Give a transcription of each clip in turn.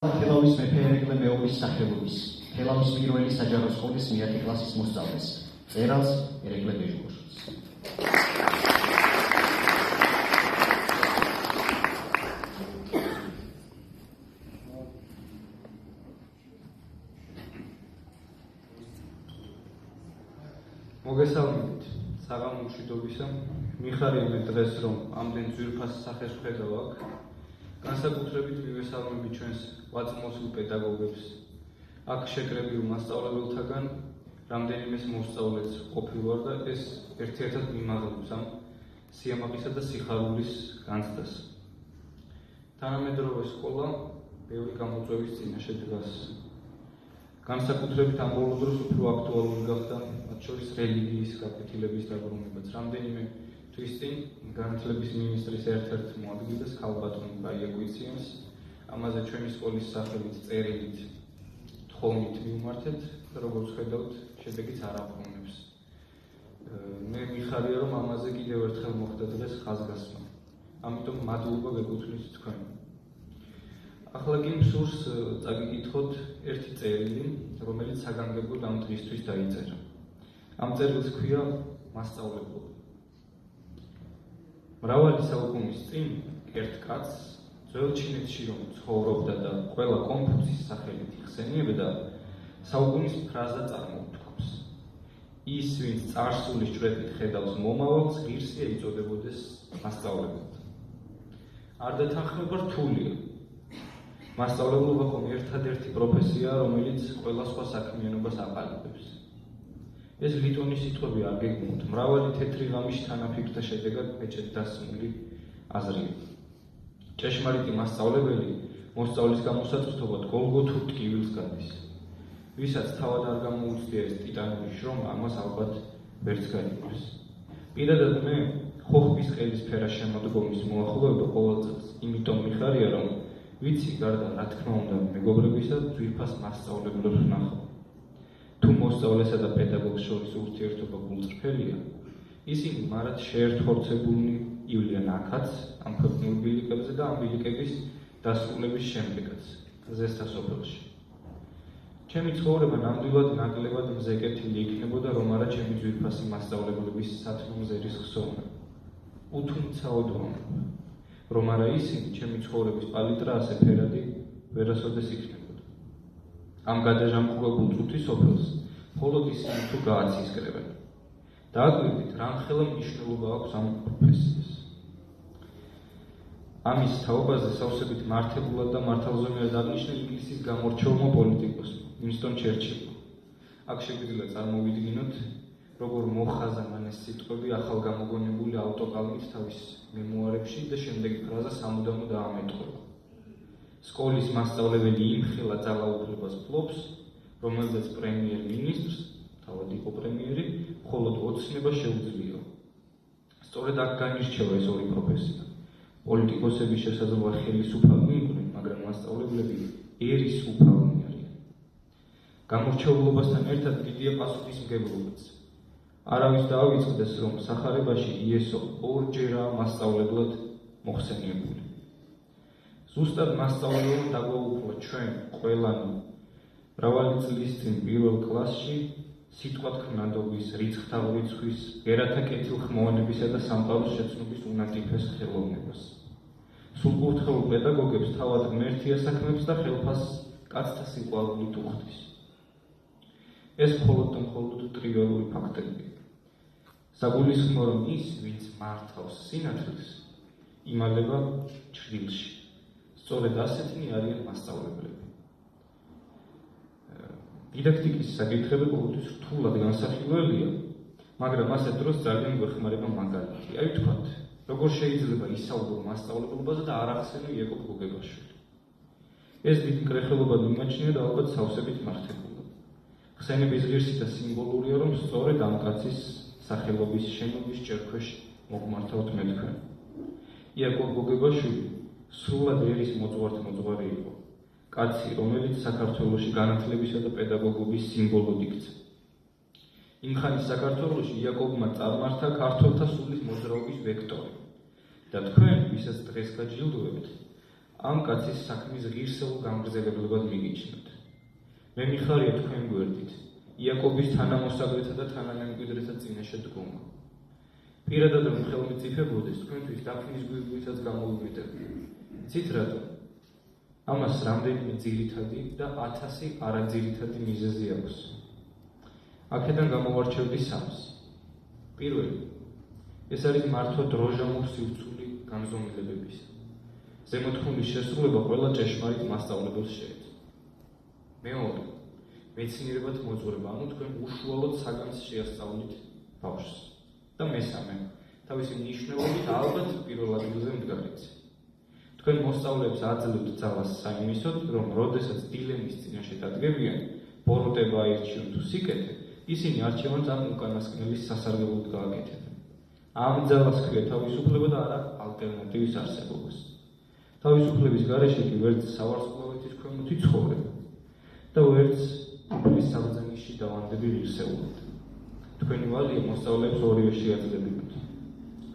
თელავის მეფე ერეკლე მეორის სახელობის თელავის პირველი საჯარო სკოლის მეათე კლასის მოსწავლეს წერალს ერეკლე ბეჟგოშიც. მოგესალმებით საღამომშვიდობისა, მიხარია მე დღეს რომ ამდენ ძვირფას სახეს ვხედავ აქ. განსაკუთრებით მივესალმები ჩვენს ვაწმოსულ პედაგოგებს, აქ შეკრებილ მასწავლებელთაგან რამდენიმეს მოსწავლეც ყოფილვარ და ეს ერთ-ერთად მიმაღლებს ამ სიამაყისა და სიხარულის განცდას. თანამედროვე სკოლა ბევრი გამოწვევის წინაშე დგას. განსაკუთრებით ამ ბოლო დროს უფრო აქტუალური გახდა მათ შორის რელიგიის გაფრთხილების დაბრუნებაც. რამდენიმე თვის წინ განათლების მინისტრის ერთ-ერთ მოადგილეს ქალბატონ გაია კვიციანს ამაზე ჩვენი სკოლის სახელით წერილით თხოვნით მივმართეთ და როგორც ხედავთ შედეგიც არ აბრუნებს. მე მიხარია რომ ამაზე კიდევ ერთხელ მოხდა დღეს ხაზგასმა. ამიტომ მადლობა გეკუთვნით თქვენ. ახლა კი მსურს წაგიკითხოთ ერთი წერილი, რომელიც საგანგებოდ ამ დღისთვის დაიწერა. ამ წერილს ჰქვია მასწავლებლობა. მრავალი საუკუნის წინ ერთ კაცს ძველ ჩინეთში რომ ცხოვრობდა და ყველა კონფუცის სახელით იხსენიებდა, საუკუნის ფრაზა წარმოუთქვამს. ის, ვინც წარსულის ჭვრეტით ხედავს მომავალს, ღირსია იწოდებოდეს მასწავლებლად. არ დათანხმება რთულია. მასწავლებლობა ხომ ერთადერთი პროფესიაა, რომელიც ყველა სხვა საქმიანობას აყალიბებს. ეს ლიტონის სიტყვები არ გეგმოთ, მრავალი თეთრი ღამის თანაფიქრთა შედეგად პეჭედ დასმული აზრია. ჭეშმარიტი მასწავლებელი მოსწავლის გამოსაწვდომად გოლგოთურ ტკივილს გადის. ვისაც თავად არ გამოუცდია ეს ტიტანური შრომა, ამას ალბათ ვერც გაიგებს. პირადად მე ხოხბის ყელისფერა შემოდგომის მოახლოება ყოველ წელს, იმიტომ მიხარია რომ ვიცი გარდა რა თქმა უნდა მეგობრებისა ძვირფას მასწავლებლებს ვნახავ. თუ მოსწავლესა და პედაგოგს შორის ურთიერთობა გულწრფელია, ისინი მარად შეერთხორცებულნი ივლიან აქაც, ამ ქვეყნიურ ბილიკებზე და ამ ბილიკების დასრულების შემდეგაც, ზესთა სოფელში. ჩემი ცხოვრება ნამდვილად ნაკლებად მზეკეთილი იქნებოდა, რომ არა ჩემი ძვირფასი მასწავლებლების სათმომზერის ხსოვნა. უთუმცაოდ რომ არა ისინი ჩემი ცხოვრების პალიტრა ასე ფერადი ვერასოდეს იქნებოდა. ამ გადაჟამყუებულ წუთის სოფელს მხოლოდ ისინი თუ გააცისკრებენ. დააკვირდით, რამხელა მნიშვნელობა აქვს ამ პროფესიას. ამის თაობაზე სავსებით მართებულად და მართალზომიერად აღნიშნა ინგლისის გამორჩეულმა პოლიტიკოსმა უინსტონ ჩერჩილმა. აქ შეგვიძლია წარმოვიდგინოთ, როგორ მოხაზა მან ეს სიტყვები ახალგამოგონებული ავტოკალმით თავის მემუარებში და შემდეგი ფრაზა სამუდამოდ დაამეტყველა. სკოლის მასწავლებელი იმხელა ძალაუფლებას ფლობს, რომელზეც პრემიერ-მინისტრს, თავად იყო პრემიერი, მხოლოდ ოცნება შეუძლია. სწორედ აქ განირჩევა ეს ორი პროფესია. პოლიტიკოსების შესაძლოა ხელისუფალნი იყვნენ, მაგრამ მასწავლებლები ერისუფალნი არიან. გამორჩეულობასთან ერთად დიდია პასუხისმგებლობაც. არავის დაავიწყდეს, რომ სახარებაში იესო ორჯერაა მასწავლებლად მოხსენიებული. ზუსტად მასწავლებელმა დაგვაუფლა ჩვენ ყველანი მრავალი წლის წინ პირველ კლასში სიტყვათქმედობის, რიცხთაღრიცხვის, ბერათა კეთილხმოვანებისა და სამყაროს შეცნობის უნატიფეს ხელოვნებას. სულკურთხეულ პედაგოგებს თავად ღმერთი ასაქმებს და ხელფას კაცთა სიყვარულით უხდის. ეს მხოლოდ და მხოლოდ ტრივიალური ფაქტებია. საგულისხმო რომ ის, ვინც მართავს სინათლეს, იმალება ჩრდილში. სწორედ ასეთნი არიან მასწავლებლები. დიდაქტიკის საკითხები ყოველთვის რთულად განსახილველია, მაგრამ ასეთ დროს ძალიან გვეხმარება მაგალითი. აი ვთქვათ, როგორ შეიძლება ისაუბრო მასწავლებლებაზე და არ ახსენო იაკობ გოგებაშვილი. ეს დიდი კრეხელობად მიმაჩნია და ალბათ სავსებით მართებულად. ხსენების ღირსი და სიმბოლურია, რომ სწორედ ამ კაცის სახელობის შენობის ჭერქვეშ მოგმართავთ მე თქვენ. იაკობ გოგებაშვილი სრულად ერის მოძღვარი იყო. კაცი, რომელიც საქართველოში განათლებისა და პედაგოგობის სიმბოლოდ იქცა. იმ ხანის საქართველოში იაკობმა წარმართა ქართველთა სულის მოძრაობის ვექტორი და თქვენ, ვისაც დღეს გაჯილდოვებთ, ამ კაცის საქმის ღირსეულ გამგრძელებლებად მიგიჩნევთ. მე მიხარია თქვენ გვერდით, იაკობის თანამოსაგრეთა და თანამემკვიდრეთა წინაშე დგომა. პირადად რომ ხელმიწიფებოდეს, თქვენთვის დაფინის გვირგვითაც გამოვიმეტებია. იცით რატომ? ამას რამდენიმე ძირითადი და 1000 არაძირითადი მიზეზი აქვს. აქედან გამოვარჩევდი 3-ს. პირველი, ეს არის მართვა დროჟამურ სივრცული განზომილებებისა. ზემოთქმულის შესრულება ყველა ჭეშმარიტ მასწავლებელს შეეძლო. მეორე, მეცნიერებად მოძღვრება, ანუ თქვენ უშუალოდ საგანს შეასწავლით ბავშვს. და მესამე, თავისი მნიშვნელობით ალბათ პირველ ადგილზე მდგარიც. თქვენ მოსწავლეებს აძლევთ ძალას საიმისოდ, რომ როდესაც დილემის წინაშე დადგებიან, ბოროტება აირჩიონ თუ სიკეთე, ისინი არჩევანს ამ უკანასკნელის სასარგებლოდ გააკეთებენ. ამ ძალას ჰქვია თავისუფლება და არა ალტერნატივის არსებობას. თავისუფლების გარეშე კი ვერც სავარსკვლავითის ქვემოთი ცხოვრება და ვერც უფლის საბრძანისში დავანდები ღირსეულად. თქვენი ვალია მოსწავლეებს ორივე შეაძლებინოთ.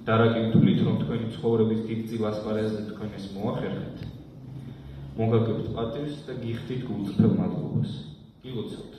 და რა კი ვთვლით, რომ თქვენი ცხოვრების დიდწილ ასპარეზზე თქვენ ეს მოახერხეთ, მოგაგებთ პატივს და გიხდით გულწრფელ მადლობას. გილოცავთ.